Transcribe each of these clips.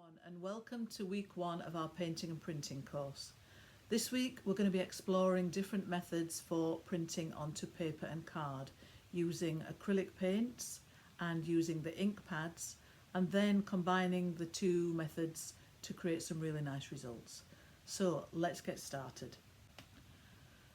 everyone, and welcome to week 1 of our painting and printing course. This week we're going to be exploring different methods for printing onto paper and card using acrylic paints and using the ink pads, and then combining the two methods to create some really nice results. So let's get started.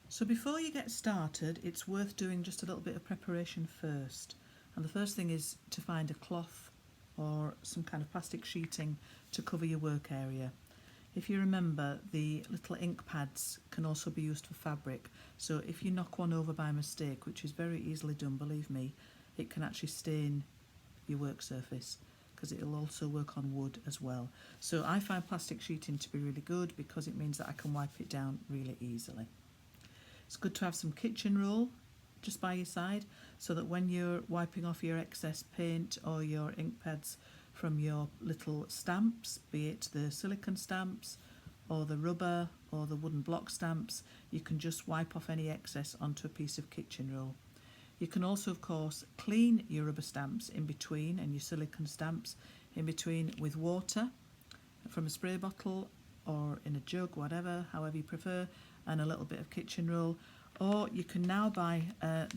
So before you get started, it's worth doing just a little bit of preparation first. And the first thing is to find a cloth or some kind of plastic sheeting to cover your work area. If you remember, the little ink pads can also be used for fabric, so if you knock one over by mistake, which is very easily done, believe me, it can actually stain your work surface, because it'll also work on wood as well. So I find plastic sheeting to be really good because it means that I can wipe it down really easily. It's good to have some kitchen roll just by your side, so that when you're wiping off your excess paint or your ink pads from your little stamps, be it the silicone stamps or the rubber or the wooden block stamps, you can just wipe off any excess onto a piece of kitchen roll. You can also, of course, clean your rubber stamps in between and your silicone stamps in between with water from a spray bottle or in a jug, whatever, however you prefer, and a little bit of kitchen roll. Or you can now buy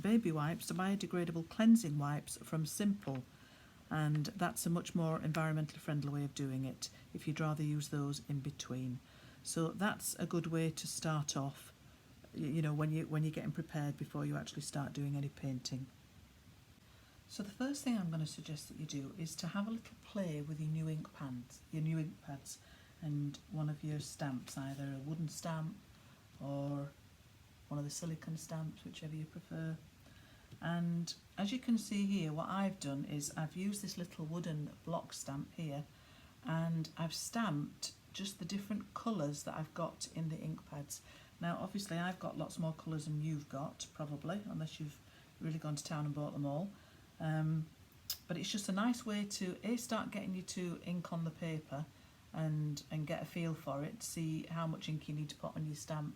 baby wipes, biodegradable cleansing wipes from Simple, and that's a much more environmentally friendly way of doing it if you'd rather use those in between. So that's a good way to start off, you know, when you're getting prepared before you actually start doing any painting. So the first thing I'm going to suggest that you do is to have a little play with your new ink pads and one of your stamps, either a wooden stamp or one of the silicone stamps, whichever you prefer. And as you can see here, what I've done is I've used this little wooden block stamp here, and I've stamped just the different colours that I've got in the ink pads. Now obviously I've got lots more colours than you've got, probably, unless you've really gone to town and bought them all. But it's just a nice way to start getting you to ink on the paper and get a feel for it, see how much ink you need to put on your stamp,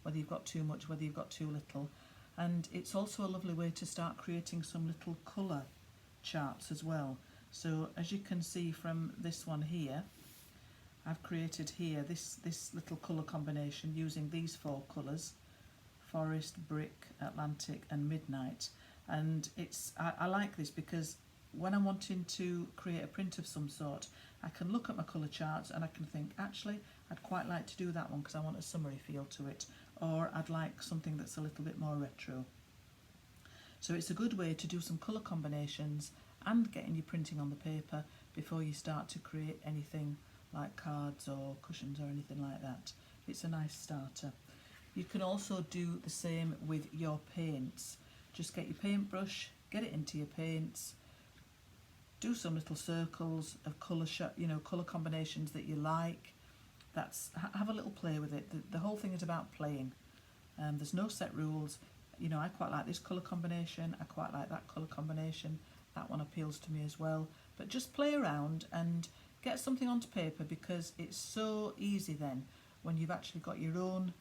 whether you've got too much, whether you've got too little. And it's also a lovely way to start creating some little colour charts as well. So as you can see from this one here, I've created here this little colour combination using these 4 colours: forest, brick, Atlantic and midnight. And I like this because when I'm wanting to create a print of some sort, I can look at my colour charts and I can think, actually, I'd quite like to do that one because I want a summery feel to it, or I'd like something that's a little bit more retro. So it's a good way to do some colour combinations and getting you printing on the paper before you start to create anything like cards or cushions or anything like that. It's a nice starter. You can also do the same with your paints. Just get your paintbrush, get it into your paints, do some little circles of colour combinations that you like. Have a little play with it. The whole thing is about playing. There's no set rules. You know, I quite like this colour combination, I quite like that colour combination, that one appeals to me as well. But just play around and get something onto paper, because it's so easy then when you've actually got your own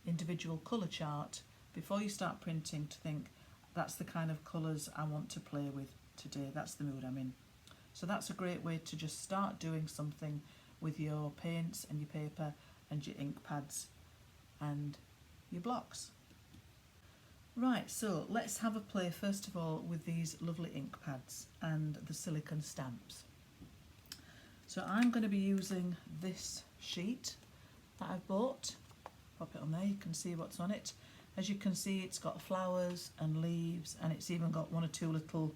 individual colour chart before you start printing to think, that's the kind of colours I want to play with today, that's the mood I'm in. So that's a great way to just start doing something with your paints and your paper and your ink pads and your blocks. Right, so let's have a play first of all with these lovely ink pads and the silicone stamps. So I'm going to be using this sheet that I've bought. Pop it on there, you can see what's on it. As you can see, it's got flowers and leaves, and it's even got 1 or 2 little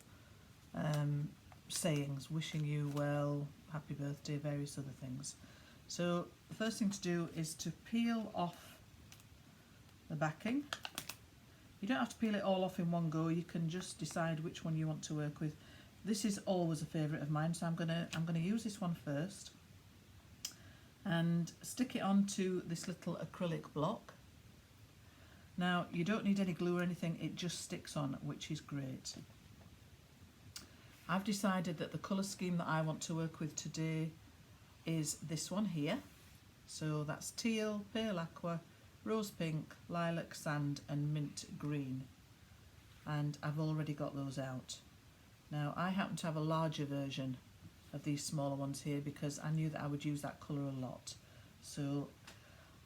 sayings, wishing you well, happy birthday, various other things. So the first thing to do is to peel off the backing. You don't have to peel it all off in one go, you can just decide which one you want to work with. This is always a favourite of mine, so I'm gonna use this one first and stick it onto this little acrylic block. Now you don't need any glue or anything, it just sticks on, which is great. I've decided that the colour scheme that I want to work with today is this one here. So that's teal, pale aqua, rose pink, lilac sand and mint green. And I've already got those out. Now I happen to have a larger version of these smaller ones here because I knew that I would use that colour a lot. So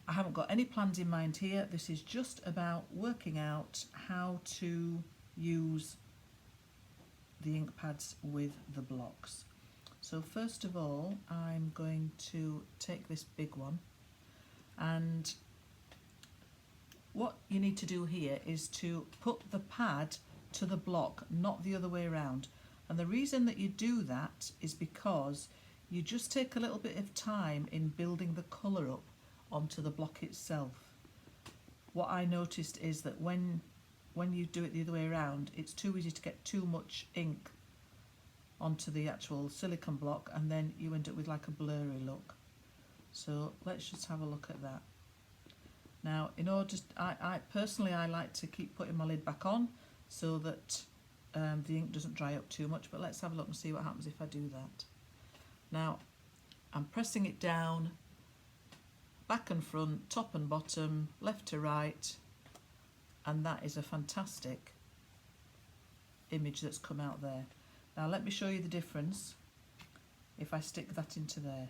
I haven't got any plans in mind here. This is just about working out how to use the ink pads with the blocks. So first of all, I'm going to take this big one, and what you need to do here is to put the pad to the block, not the other way around. And the reason that you do that is because you just take a little bit of time in building the colour up onto the block itself. What I noticed is that when you do it the other way around, it's too easy to get too much ink onto the actual silicone block, and then you end up with like a blurry look. So let's just have a look at that. Now, in order to, I personally like to keep putting my lid back on so that the ink doesn't dry up too much, but let's have a look and see what happens if I do that. Now I'm pressing it down, back and front, top and bottom, left to right, and that is a fantastic image that's come out there. Now let me show you the difference if I stick that into there.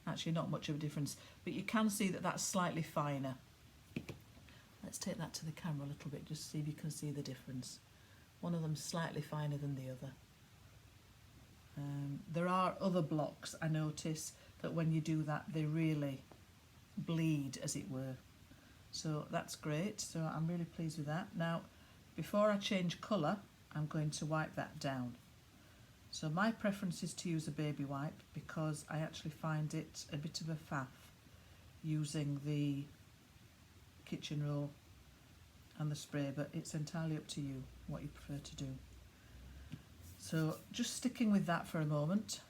Actually not much of a difference, but you can see that that's slightly finer. Let's take that to the camera a little bit just to see if you can see the difference. One of them's slightly finer than the other. There are other blocks I notice that when you do that they really bleed, as it were. So that's great, so I'm really pleased with that. Now before I change colour, I'm going to wipe that down. So my preference is to use a baby wipe because I actually find it a bit of a faff using the kitchen roll and the spray, but it's entirely up to you what you prefer to do. So just sticking with that for a moment,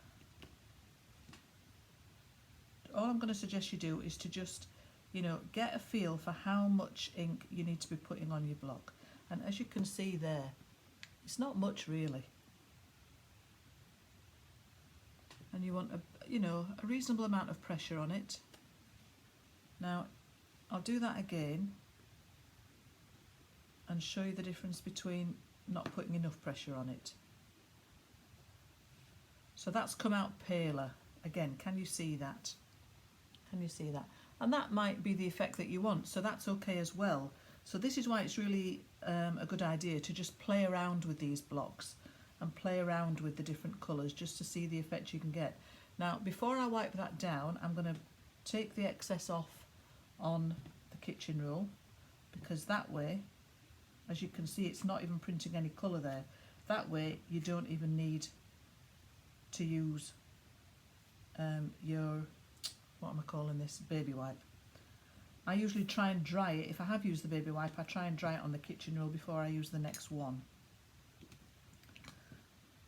all I'm going to suggest you do is to just, you know, get a feel for how much ink you need to be putting on your block. And as you can see there, it's not much really. And you want a reasonable amount of pressure on it. Now I'll do that again and show you the difference between not putting enough pressure on it. So that's come out paler. Again, can you see that? Can you see that? And that might be the effect that you want, so that's okay as well. So this is why it's really a good idea to just play around with these blocks and play around with the different colours just to see the effect you can get. Now before I wipe that down, I'm going to take the excess off on the kitchen roll, because that way, as you can see, it's not even printing any colour there. That way you don't even need to use your, what am I calling this, baby wipe. I usually try and dry it. If I have used the baby wipe, I try and dry it on the kitchen roll before I use the next one.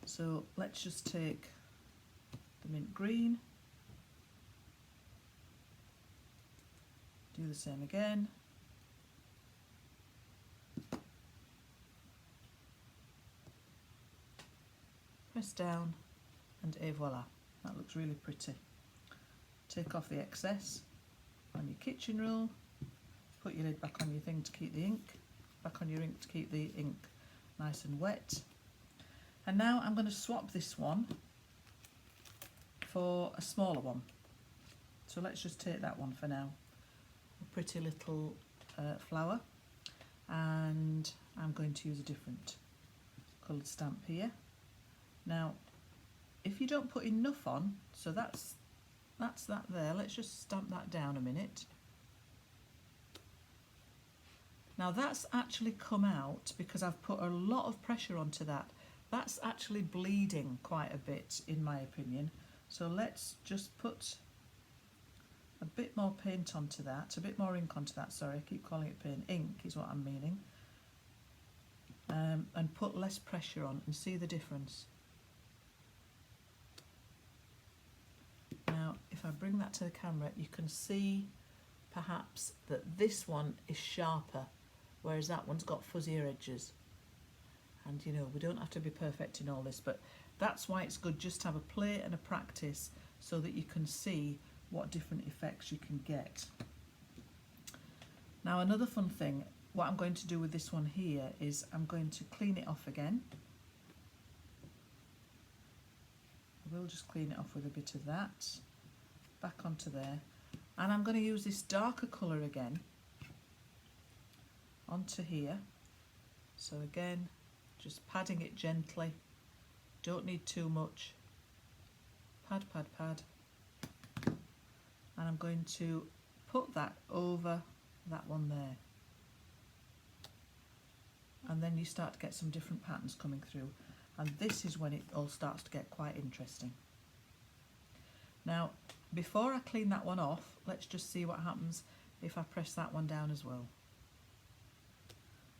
So let's just take the mint green, do the same again, press down, and et voila, that looks really pretty. Take off the excess on your kitchen roll, put your lid back on your thing to keep the ink, back on your ink to keep the ink nice and wet. And now I'm going to swap this one for a smaller one. So let's just take that one for now. A pretty little flower. And I'm going to use a different coloured stamp here. Now, if you don't put enough on, so that's that there. Let's just stamp that down a minute. Now that's actually come out because I've put a lot of pressure onto that. That's actually bleeding quite a bit in my opinion. So let's just put a bit more paint onto that, a bit more ink onto that, sorry, I keep calling it paint, ink is what I'm meaning. And put less pressure on and see the difference. Now if I bring that to the camera, you can see perhaps that this one is sharper, whereas that one's got fuzzier edges. And you know, we don't have to be perfect in all this, but that's why it's good just to have a play and a practice so that you can see what different effects you can get. Now another fun thing, what I'm going to do with this one here is I'm going to clean it off again. I will just clean it off with a bit of that, back onto there, and I'm going to use this darker colour again onto here. So again, just padding it gently, don't need too much, pad, pad, pad, and I'm going to put that over that one there. And then you start to get some different patterns coming through, and this is when it all starts to get quite interesting. Now, before I clean that one off, let's just see what happens if I press that one down as well.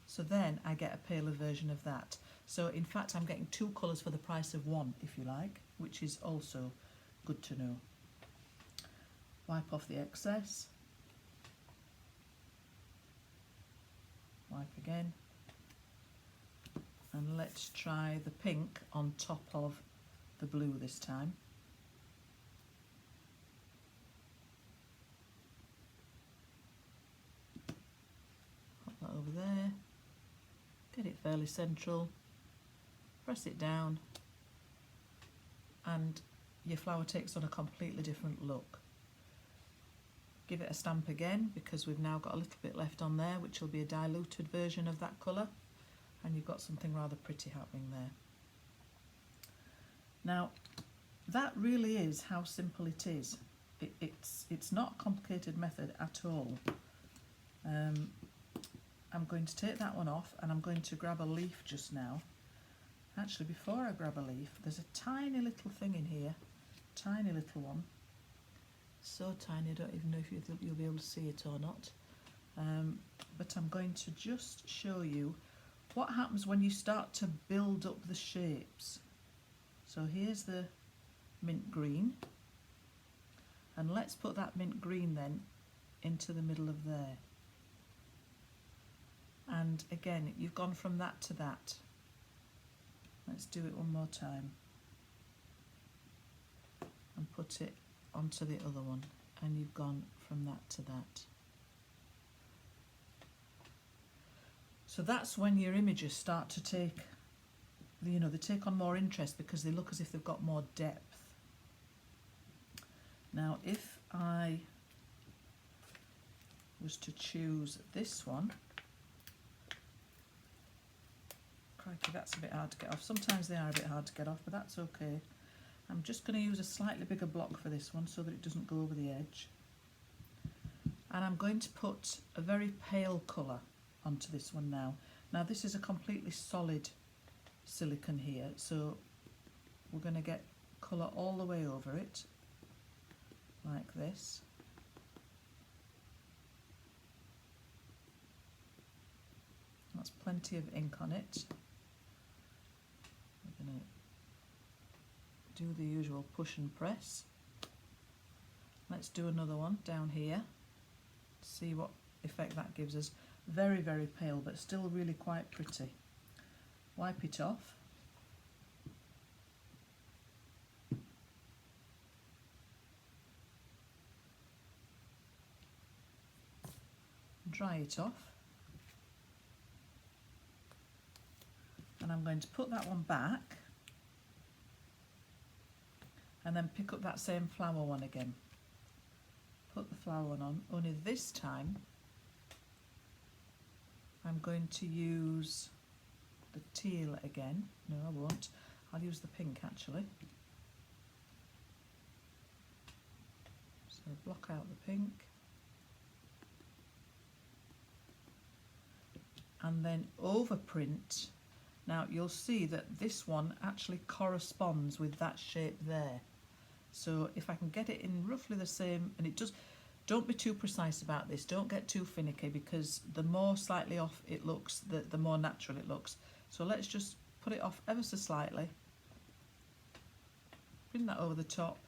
So then I get a paler version of that. So in fact I'm getting two colours for the price of one, if you like, which is also good to know. Wipe off the excess. Wipe again. And let's try the pink on top of the blue this time. Pop that over there. Get it fairly central. Press it down. And your flower takes on a completely different look. Give it a stamp again, because we've now got a little bit left on there, which will be a diluted version of that colour. And you've got something rather pretty happening there. Now, that really is how simple it is. It's not a complicated method at all. I'm going to take that one off, and I'm going to grab a leaf just now. Actually, before I grab a leaf, there's a tiny little thing in here, tiny little one. So tiny, I don't even know if you'll be able to see it or not. But I'm going to just show you what happens when you start to build up the shapes. So here's the mint green, and let's put that mint green then into the middle of there. And again, you've gone from that to that. Let's do it one more time and put it onto the other one, and you've gone from that to that. So that's when your images start to take, they take on more interest, because they look as if they've got more depth. Now, if I was to choose this one, crikey, that's a bit hard to get off. Sometimes they are a bit hard to get off, but that's okay. I'm just going to use a slightly bigger block for this one so that it doesn't go over the edge. And I'm going to put a very pale colour onto this one now. Now this is a completely solid silicone here, so we're going to get colour all the way over it, like this. That's plenty of ink on it. We're going to do the usual push and press. Let's do another one down here, see what effect that gives us. Very, very pale, but still really quite pretty. Wipe it off. Dry it off. And I'm going to put that one back, and then pick up that same flower one again. Put the flower one on, only this time I'm going to use the teal again. No, I won't. I'll use the pink actually. So block out the pink. And then overprint. Now you'll see that this one actually corresponds with that shape there. So if I can get it in roughly the same, and it does, don't be too precise about this, don't get too finicky, because the more slightly off it looks, the more natural it looks. So let's just put it off ever so slightly, bring that over the top,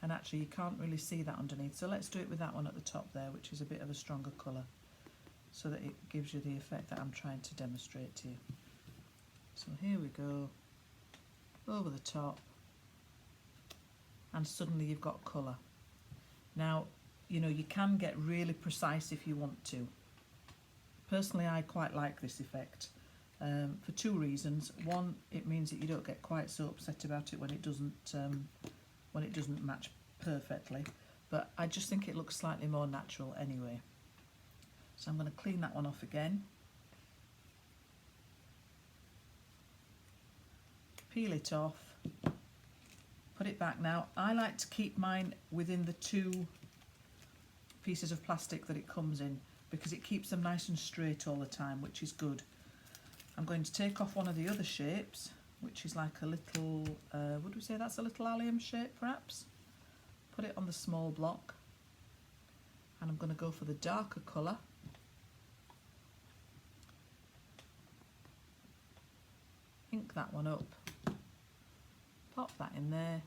and actually you can't really see that underneath. So let's do it with that one at the top there, which is a bit of a stronger colour, so that it gives you the effect that I'm trying to demonstrate to you. So here we go, over the top, and suddenly you've got colour. Now, you can get really precise if you want to. Personally, I quite like this effect for two reasons. One, it means that you don't get quite so upset about it when it doesn't match perfectly, but I just think it looks slightly more natural anyway. So I'm going to clean that one off again, peel it off, put it back. Now I like to keep mine within the two pieces of plastic that it comes in, because it keeps them nice and straight all the time, which is good. I'm going to take off one of the other shapes, which is like a little, would we say that's a little allium shape perhaps? Put it on the small block, and I'm going to go for the darker colour. Ink that one up, pop that in there,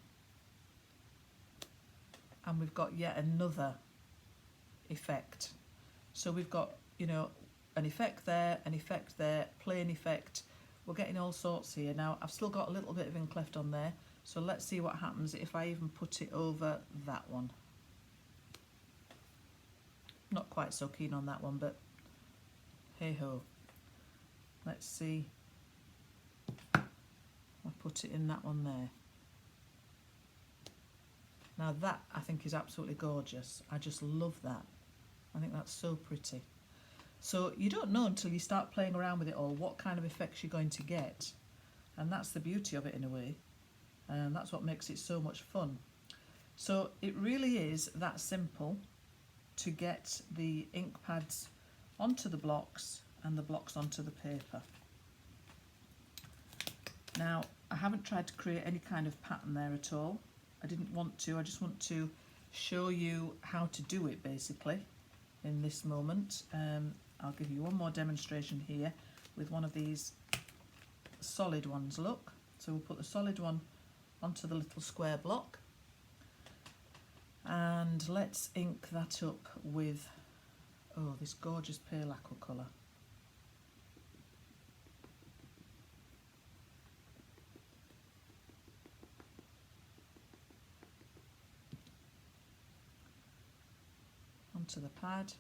and we've got yet another effect. So we've got, you know, an effect there, plain effect. We're getting all sorts here. Now I've still got a little bit of ink left on there, so let's see what happens if I even put it over that one. Not quite so keen on that one, but hey ho. Let's see. I put it in that one there. Now that I think is absolutely gorgeous. I just love that. I think that's so pretty. So you don't know until you start playing around with it all what kind of effects you're going to get, and that's the beauty of it in a way, and that's what makes it so much fun. So it really is that simple to get the ink pads onto the blocks and the blocks onto the paper. Now I haven't tried to create any kind of pattern there at all. I didn't want to. I just want to show you how to do it basically in this moment. I'll give you one more demonstration here with one of these solid ones, look. So we'll put the solid one onto the little square block, and let's ink that up with, oh, this gorgeous pale aqua colour. Onto the pad.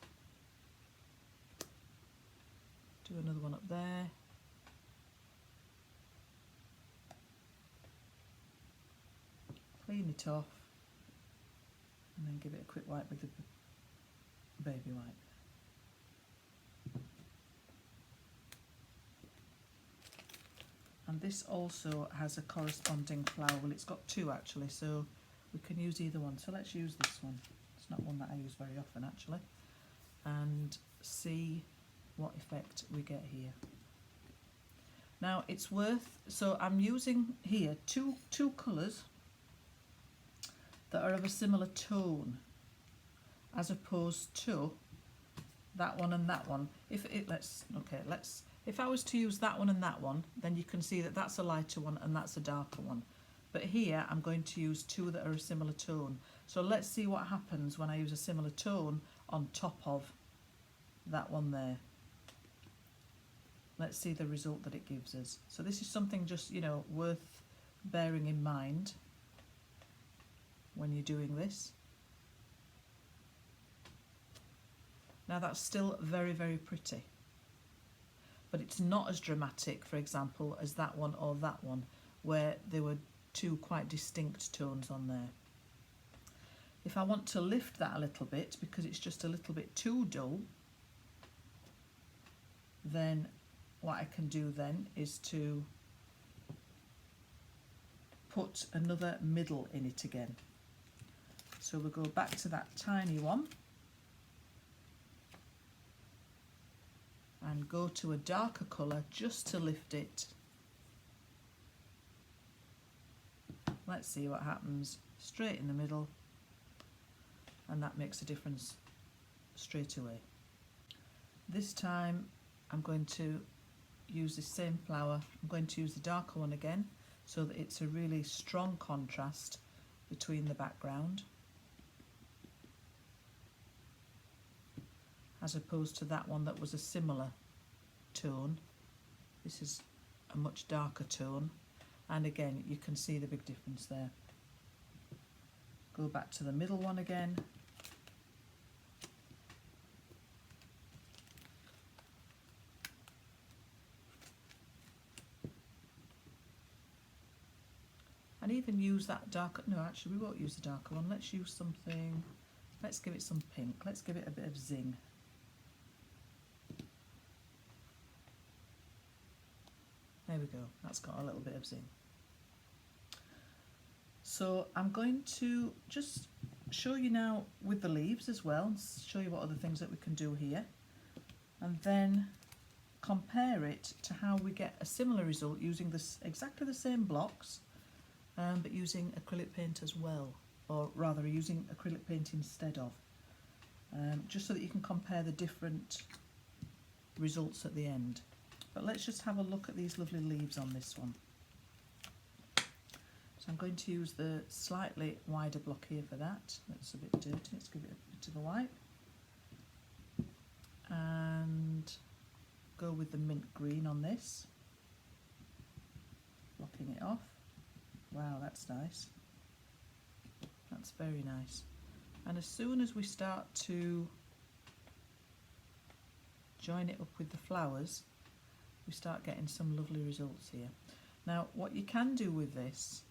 Do another one up there. Clean it off, and then give it a quick wipe with the baby wipe. And this also has a corresponding flower. Well, it's got two actually, so we can use either one. So let's use this one. It's not one that I use very often actually. And see what effect we get here. Now it's worth, so I'm using here two colours that are of a similar tone, as opposed to that one and that one. If I was to use that one and that one, then you can see that that's a lighter one and that's a darker one. But here I'm going to use two that are a similar tone. So let's see what happens when I use a similar tone on top of that one there. Let's see the result that it gives us. So this is something just, you know, worth bearing in mind when you're doing this. Now that's still very, very pretty, but it's not as dramatic, for example, as that one or that one, where there were two quite distinct tones on there. If I want to lift that a little bit because it's just a little bit too dull, then what I can do then is to put another middle in it again. So we'll go back to that tiny one and go to a darker colour just to lift it. Let's see what happens. Straight in the middle, and that makes a difference straight away. This time I'm going to use the same flower. I'm going to use the darker one again so that it's a really strong contrast between the background, as opposed to that one that was a similar tone. This is a much darker tone, and again you can see the big difference there. Go back to the middle one again, and even use that darker, no actually we won't use the darker one, let's use something, let's give it some pink, let's give it a bit of zing. There we go, that's got a little bit of zing. So I'm going to just show you now with the leaves as well, and show you what other things that we can do here, and then compare it to how we get a similar result using this exactly the same blocks, but using acrylic paint as well, or rather using acrylic paint instead of, just so that you can compare the different results at the end. But let's just have a look at these lovely leaves on this one. So I'm going to use the slightly wider block here for that. That's a bit dirty, let's give it a bit of a wipe. And go with the mint green on this. Blocking it off. Wow, that's nice. That's very nice. And as soon as we start to join it up with the flowers, we start getting some lovely results here. Now, what you can do with this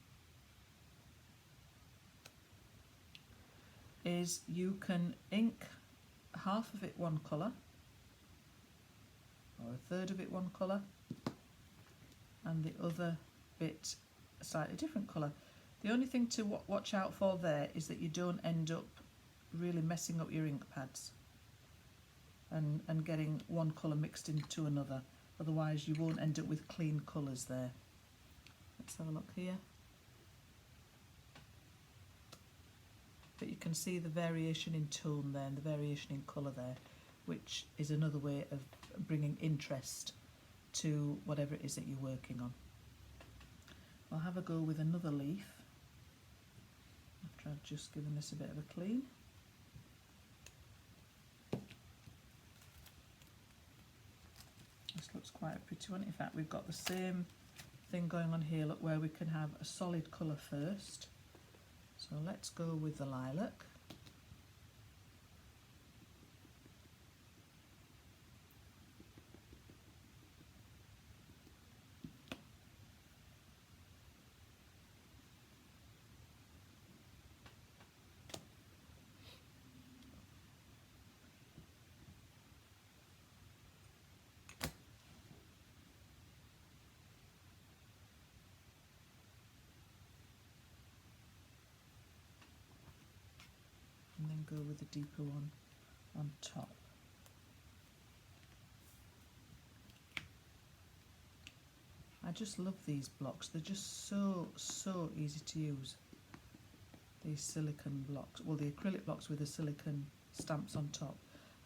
is you can ink half of it one colour, or a third of it one colour, and the other bit a slightly different colour. The only thing to watch out for there is that you don't end up really messing up your ink pads and getting one colour mixed into another. Otherwise you won't end up with clean colours there. Let's have a look here. But you can see the variation in tone there and the variation in colour there, which is another way of bringing interest to whatever it is that you're working on. I'll have a go with another leaf after I've just given this a bit of a clean. This looks quite a pretty one. In fact, we've got the same thing going on here, look, where we can have a solid colour first. So let's go with the lilac. And then go with the deeper one on top. I just love these blocks, they're just so easy to use. These silicone blocks, well, the acrylic blocks with the silicone stamps on top,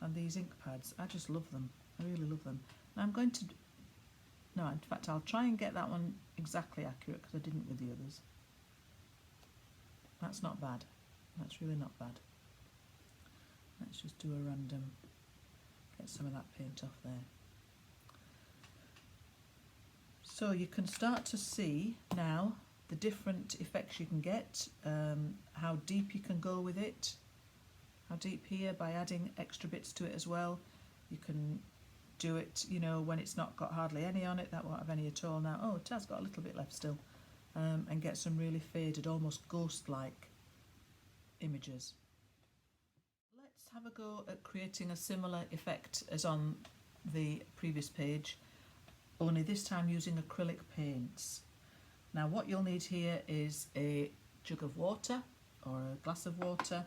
and these ink pads, I just love them, I really love them. Now I'm going to, no, in fact I'll try and get that one exactly accurate because I didn't with the others. That's not bad, that's really not bad. Let's just do a random, get some of that paint off there. So you can start to see now the different effects you can get, how deep you can go with it, how deep here by adding extra bits to it as well. You can do it, you know, when it's not got hardly any on it, that won't have any at all now. Oh, it has got a little bit left still, and get some really faded, almost ghost-like images. Let's have a go at creating a similar effect as on the previous page, only this time using acrylic paints. Now what you'll need here is a jug of water or a glass of water,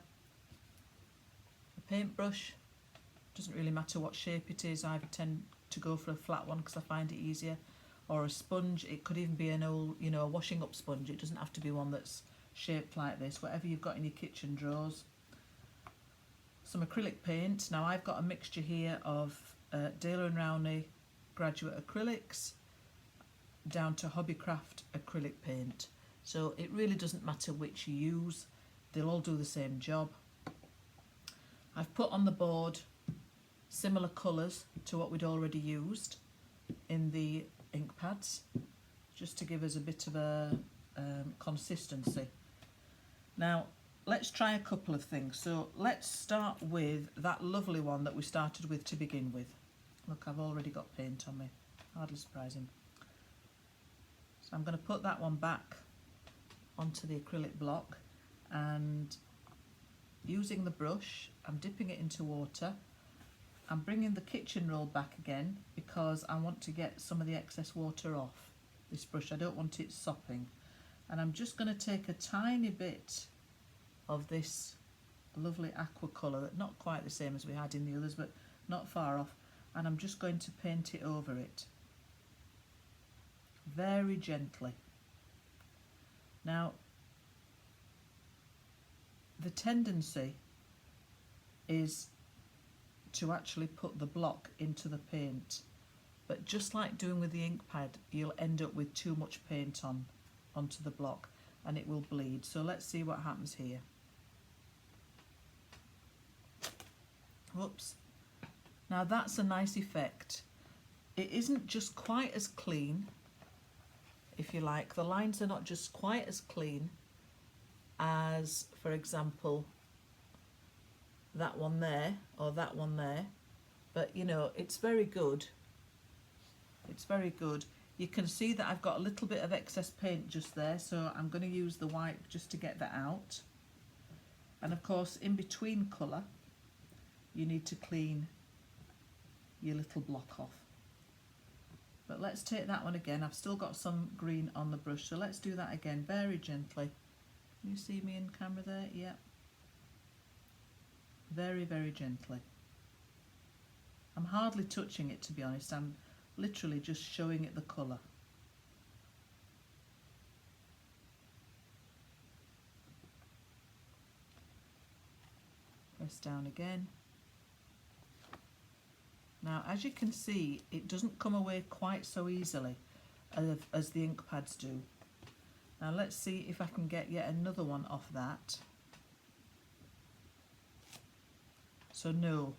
a paintbrush, doesn't really matter what shape it is, I tend to go for a flat one because I find it easier, or a sponge. It could even be an old, you know, a washing up sponge, it doesn't have to be one that's shaped like this, whatever you've got in your kitchen drawers. Some acrylic paint. Now I've got a mixture here of Daler & Rowney graduate acrylics down to Hobbycraft acrylic paint. So it really doesn't matter which you use, they'll all do the same job. I've put on the board similar colours to what we'd already used in the ink pads, just to give us a bit of a consistency. Now let's try a couple of things. So let's start with that lovely one that we started with to begin with. Look, I've already got paint on me, hardly surprising. So I'm going to put that one back onto the acrylic block, and using the brush, I'm dipping it into water. I'm bringing the kitchen roll back again because I want to get some of the excess water off this brush. I don't want it sopping. And I'm just going to take a tiny bit of this lovely aqua colour, not quite the same as we had in the others, but not far off, and I'm just going to paint it over it very gently. Now, the tendency is to actually put the block into the paint, but just like doing with the ink pad, you'll end up with too much paint onto the block and it will bleed. So let's see what happens here. Whoops. Now that's a nice effect. It isn't just quite as clean, if you like. The lines are not just quite as clean as, for example, that one there or that one there, but you know, it's very good. It's very good. You can see that I've got a little bit of excess paint just there, so I'm going to use the wipe just to get that out. And of course, in between colour, you need to clean your little block off. But let's take that one again. I've still got some green on the brush, so let's do that again very gently. Can you see me in camera there? Yeah. Very, very gently. I'm hardly touching it, to be honest. I'm literally just showing it the colour. Press down again. Now, as you can see, it doesn't come away quite so easily as the ink pads do. Now let's see if I can get yet another one off that. So no,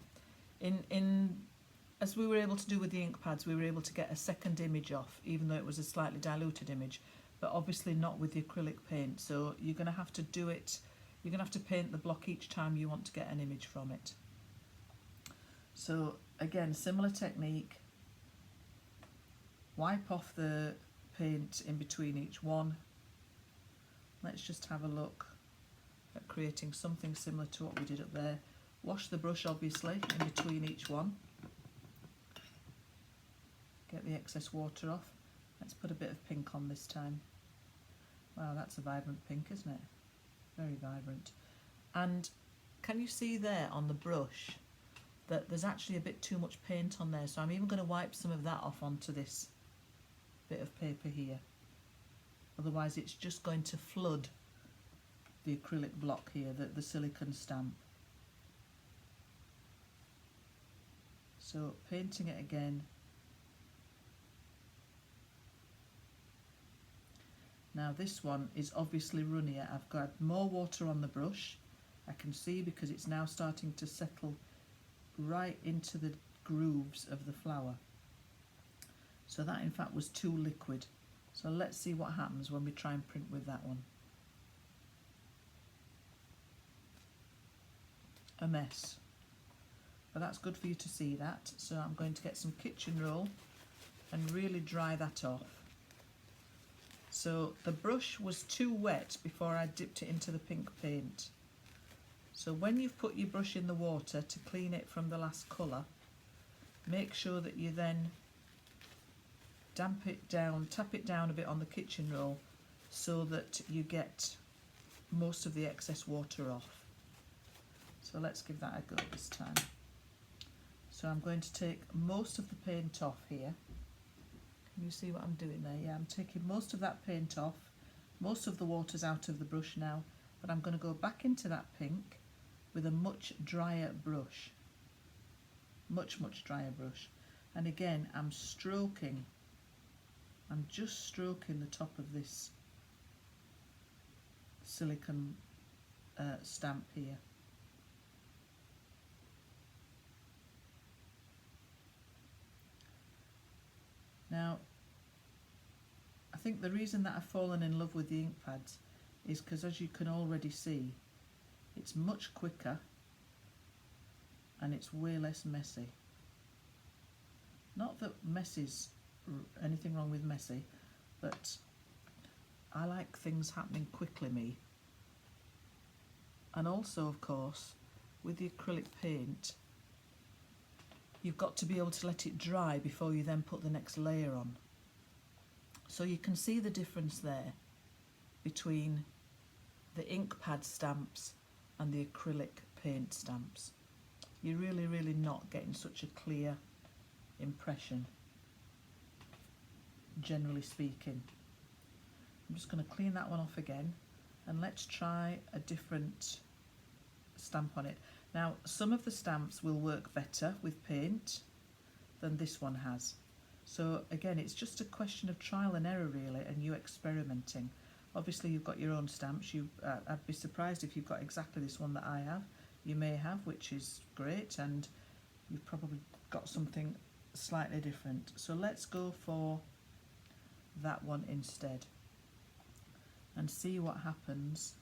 as we were able to do with the ink pads, we were able to get a second image off, even though it was a slightly diluted image, but obviously not with the acrylic paint. So you're going to have to do it, you're going to have to paint the block each time you want to get an image from it. So again, similar technique. Wipe off the paint in between each one. Let's just have a look at creating something similar to what we did up there. Wash the brush obviously in between each one. Get the excess water off. Let's put a bit of pink on this time. Wow, that's a vibrant pink, isn't it? Very vibrant. And can you see there on the brush that there's actually a bit too much paint on there, so I'm even going to wipe some of that off onto this bit of paper here. Otherwise it's just going to flood the acrylic block here, the silicone stamp. So painting it again. Now this one is obviously runnier. I've got more water on the brush. I can see because it's now starting to settle right into the grooves of the flower. So that in fact was too liquid. So let's see what happens when we try and print with that one. A mess. But that's good for you to see that. So I'm going to get some kitchen roll and really dry that off. So the brush was too wet before I dipped it into the pink paint. So when you've put your brush in the water to clean it from the last colour, make sure that you then damp it down, tap it down a bit on the kitchen roll so that you get most of the excess water off. So let's give that a go this time. So I'm going to take most of the paint off here. Can you see what I'm doing there? Yeah, I'm taking most of that paint off. Most of the water's out of the brush now, but I'm going to go back into that pink with a much drier brush. Much drier brush. And again, I'm just stroking the top of this silicone stamp here. Now, I think the reason that I've fallen in love with the ink pads is because, as you can already see, it's much quicker and it's way less messy. Not that messy's anything wrong with messy, but I like things happening quickly, me. And also, of course, with the acrylic paint, you've got to be able to let it dry before you then put the next layer on. So you can see the difference there between the ink pad stamps and the acrylic paint stamps. You're really not getting such a clear impression, generally speaking. I'm just going to clean that one off again, and let's try a different stamp on it. Now, some of the stamps will work better with paint than this one has. So again, it's just a question of trial and error really, and you experimenting. Obviously you've got your own stamps. I'd be surprised if you've got exactly this one that I have. You may have, which is great, and you've probably got something slightly different. So let's go for that one instead and see what happens.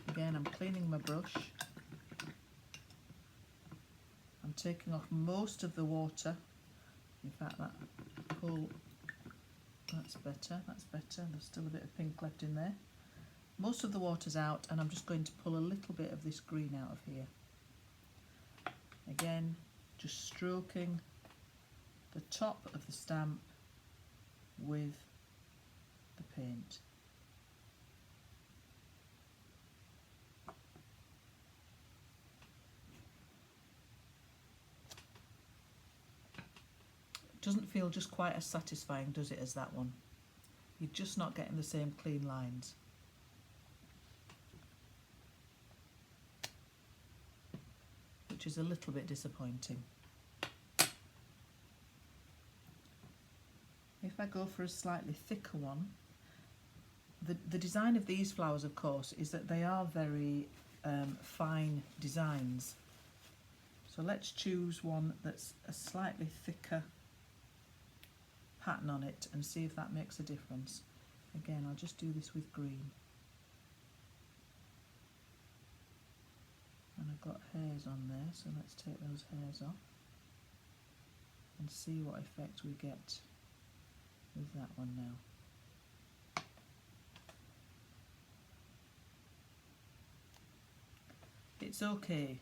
Again, I'm cleaning my brush. I'm taking off most of the water. In fact, that whole, that's better, There's still a bit of pink left in there. Most of the water's out, and I'm just going to pull a little bit of this green out of here. Again, just stroking the top of the stamp with the paint. Doesn't feel just quite as satisfying, does it, as that one? You're just not getting the same clean lines. Which is a little bit disappointing. If I go for a slightly thicker one, the design of these flowers, of course, is that they are very fine designs. So let's choose one that's a slightly thicker pattern on it and see if that makes a difference. Again, I'll just do this with green. And I've got hairs on there, so let's take those hairs off and see what effect we get with that one now. It's okay.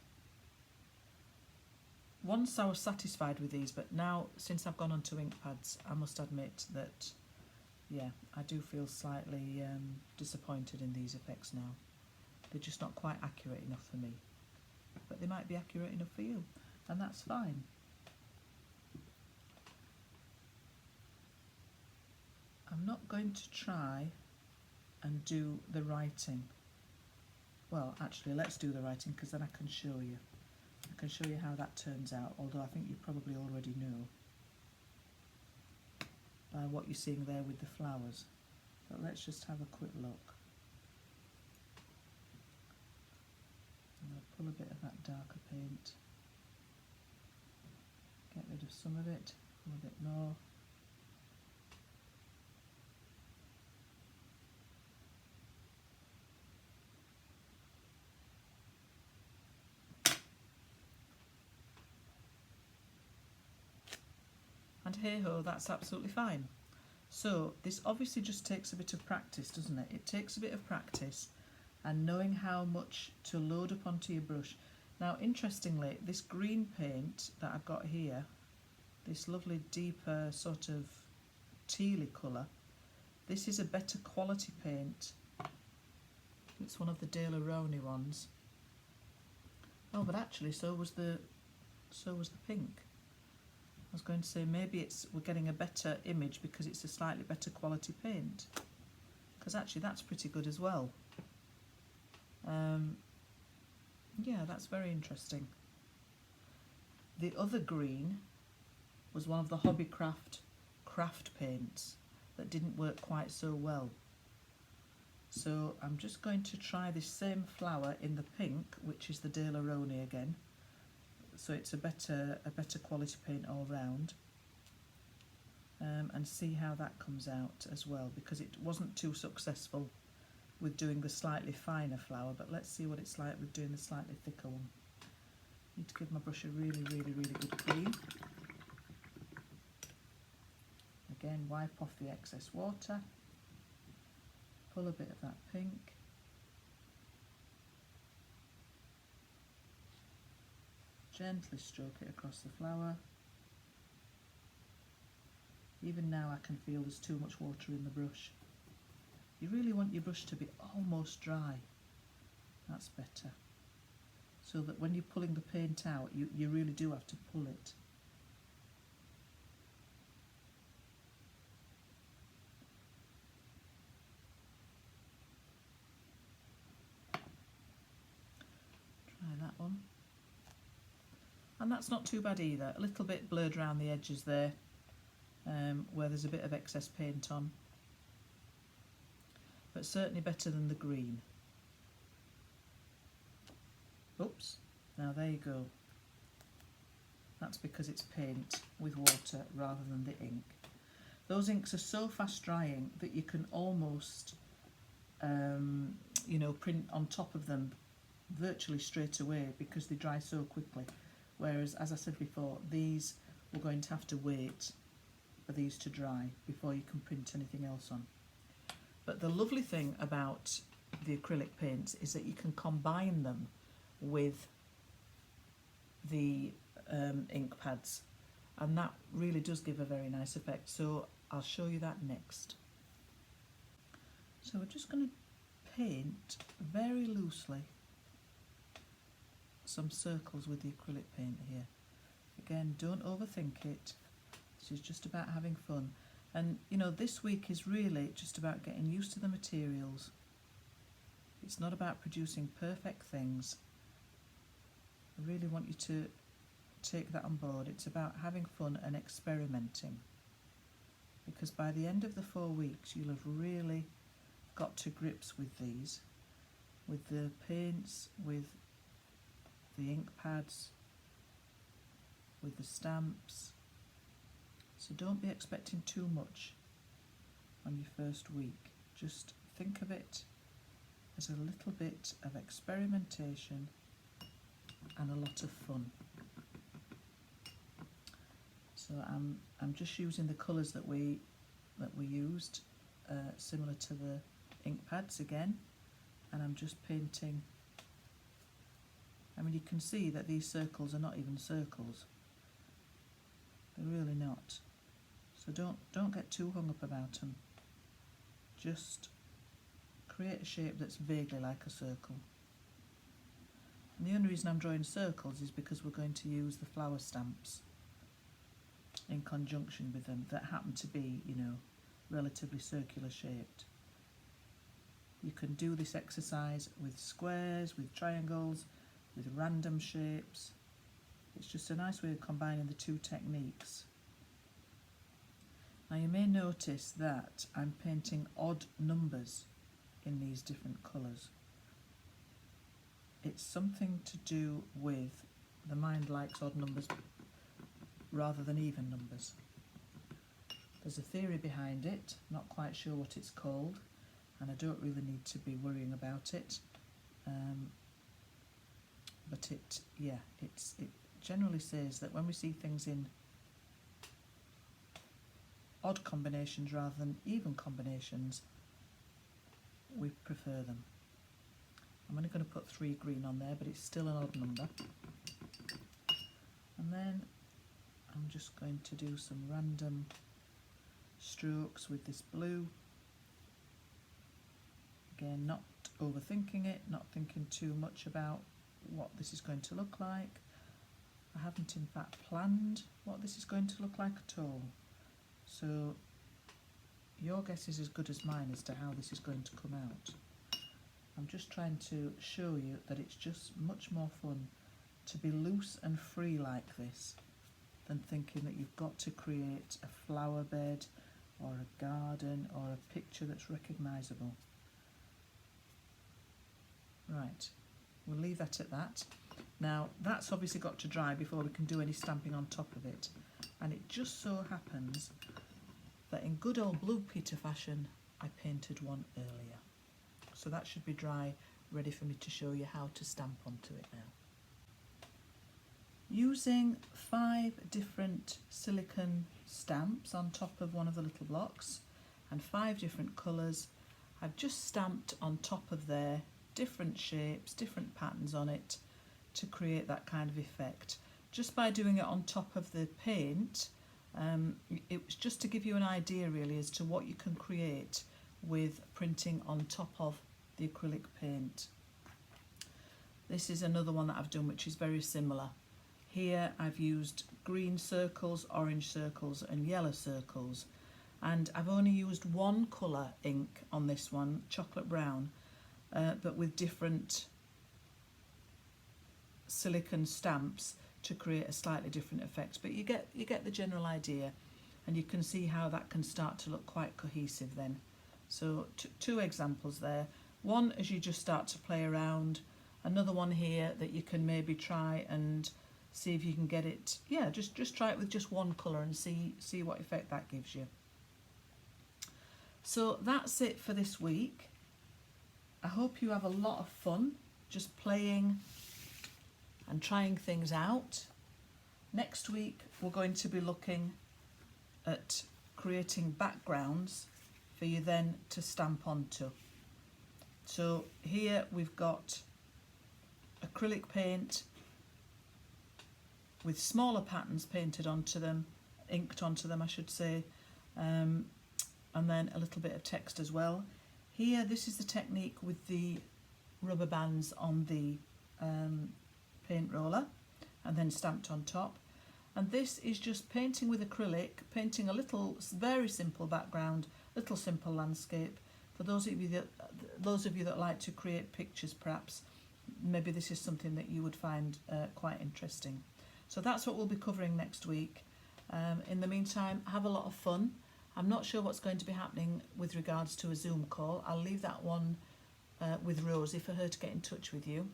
Once I was satisfied with these, but now since I've gone onto ink pads, I must admit that, yeah, I do feel slightly disappointed in these effects now. They're just not quite accurate enough for me, but they might be accurate enough for you, and that's fine. I'm not going to try and do the writing. Well, actually, let's do the writing, because then I can show you. I can show you how that turns out, although I think you probably already know by what you're seeing there with the flowers. But let's just have a quick look. I'm going to pull a bit of that darker paint, get rid of some of it, pull a bit more. And hey ho, that's absolutely fine. So this obviously just takes a bit of practice, doesn't it? It takes a bit of practice and knowing how much to load up onto your brush. Now, interestingly, this green paint that I've got here, this lovely deeper sort of tealy colour, this is a better quality paint. It's one of the De La Roni ones. Oh, but actually, so was the pink. I was going to say maybe we're getting a better image because it's a slightly better quality paint, because actually that's pretty good as well. Yeah, that's very interesting. The other green was one of the Hobbycraft craft paints that didn't work quite so well. So I'm just going to try this same flower in the pink, which is the De La Roni again. So it's a better quality paint all round, and see how that comes out as well, because it wasn't too successful with doing the slightly finer flower, but let's see what it's like with doing the slightly thicker one. Need to give my brush a really good clean. Again, wipe off the excess water pull a bit of that pink. Gently stroke it across the flower. Even now I can feel there's too much water in the brush. You really want your brush to be almost dry. That's better. So that when you're pulling the paint out, you really do have to pull it. Try that one. And that's not too bad either. A little bit blurred around the edges there, where there's a bit of excess paint on. But certainly better than the green. Oops, now there you go. That's because it's paint with water rather than the ink. Those inks are so fast drying that you can almost, you know, print on top of them virtually straight away because they dry so quickly. Whereas, as I said before, these we're going to have to wait for these to dry before you can print anything else on. But the lovely thing about the acrylic paints is that you can combine them with the ink pads, and that really does give a very nice effect. So I'll show you that next. So we're just going to paint very loosely some circles with the acrylic paint here. Again, don't overthink it. This is just about having fun. And you know, this week is really just about getting used to the materials. It's not about producing perfect things. I really want you to take that on board. It's about having fun and experimenting. Because by the end of the 4 weeks, you'll have really got to grips with these, with the paints, with the ink pads, with the stamps. So don't be expecting too much on your first week. Just think of it as a little bit of experimentation and a lot of fun. So I'm just using the colours that we used, similar to the ink pads again, and I'm just painting. I mean, you can see that these circles are not even circles. They're really not. So don't get too hung up about them. Just create a shape that's vaguely like a circle. And the only reason I'm drawing circles is because we're going to use the flower stamps in conjunction with them that happen to be, you know, relatively circular shaped. You can do this exercise with squares, with triangles, with random shapes. It's just a nice way of combining the two techniques. Now you may notice that I'm painting odd numbers in these different colours. It's something to do with the mind likes odd numbers rather than even numbers. There's a theory behind it, not quite sure what it's called, and I don't really need to be worrying about it. But it generally says that when we see things in odd combinations rather than even combinations, we prefer them. I'm only going to put 3 green on there, but it's still an odd number. And then I'm just going to do some random strokes with this blue. Again, not overthinking it, not thinking too much about what this is going to look like. I haven't in fact planned what this is going to look like at all. So your guess is as good as mine as to how this is going to come out. I'm just trying to show you that it's just much more fun to be loose and free like this than thinking that you've got to create a flower bed or a garden or a picture that's recognisable. Right, we'll leave that at that. Now that's obviously got to dry before we can do any stamping on top of it, and it just so happens that in good old Blue Peter fashion I painted one earlier. So that should be dry, ready for me to show you how to stamp onto it now. Using 5 different silicone stamps on top of one of the little blocks and 5 different colours, I've just stamped on top of there different shapes, different patterns on it to create that kind of effect. Just by doing it on top of the paint, it was just to give you an idea really as to what you can create with printing on top of the acrylic paint. This is another one that I've done which is very similar. Here I've used green circles, orange circles and yellow circles, and I've only used one colour ink on this one, chocolate brown, but with different silicone stamps to create a slightly different effect, but you get the general idea, and you can see how that can start to look quite cohesive then. So two examples there, one as you just start to play around, another one here that you can maybe try and see if you can get it, yeah, just try it with just one colour and see what effect that gives you. So that's it for this week. I hope you have a lot of fun just playing and trying things out. Next week we're going to be looking at creating backgrounds for you then to stamp onto. So here we've got acrylic paint with smaller patterns painted onto them, inked onto them I should say, and then a little bit of text as well. Here this is the technique with the rubber bands on the paint roller and then stamped on top, and this is just painting with acrylic, painting a little very simple background, little simple landscape. For those of you that like to create pictures, perhaps maybe this is something that you would find quite interesting. So that's what we'll be covering next week. In the meantime, have a lot of fun. I'm not sure what's going to be happening with regards to a Zoom call. I'll leave that one with Rosie for her to get in touch with you.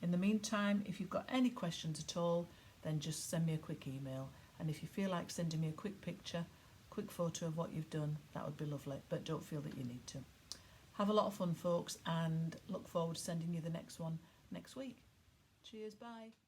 In the meantime, if you've got any questions at all, then just send me a quick email. And if you feel like sending me a quick picture, quick photo of what you've done, that would be lovely. But don't feel that you need to. Have a lot of fun, folks, and look forward to sending you the next one next week. Cheers, bye.